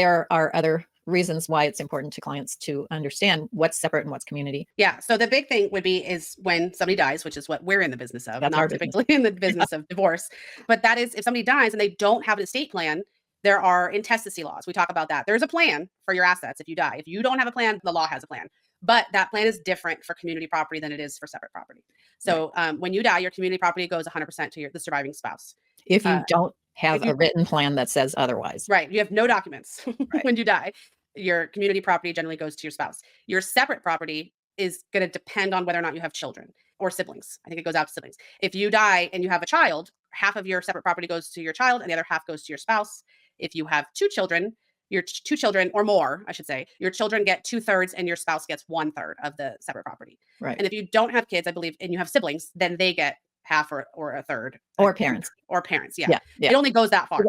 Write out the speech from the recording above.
there are other reasons why it's important to clients to understand what's separate and what's community. Yeah. So the big thing would be is when somebody dies, which is what we're in the business of, That's our not business. typically in the business of divorce. But that is if somebody dies and they don't have an estate plan, there are intestacy laws. We talk about that. There's a plan for your assets if you die. If you don't have a plan, the law has a plan. But that plan is different for community property than it is for separate property. So when you die, your community property goes 100% to the surviving spouse. If you don't have if you- a written plan that says otherwise. Right. You have no documents Right. when you die. Your community property generally goes to your spouse. Your separate property is going to depend on whether or not you have children or siblings. I think it goes out to siblings. If you die and you have a child, half of your separate property goes to your child and the other half goes to your spouse. If you have two children, your two children or more, I should say, your children get 2/3 and your spouse gets 1/3 of the separate property. Right. And if you don't have kids, I believe, and you have siblings, then they get half or a third. Or parents. Or parents. Yeah. Yeah. Yeah. It only goes that far.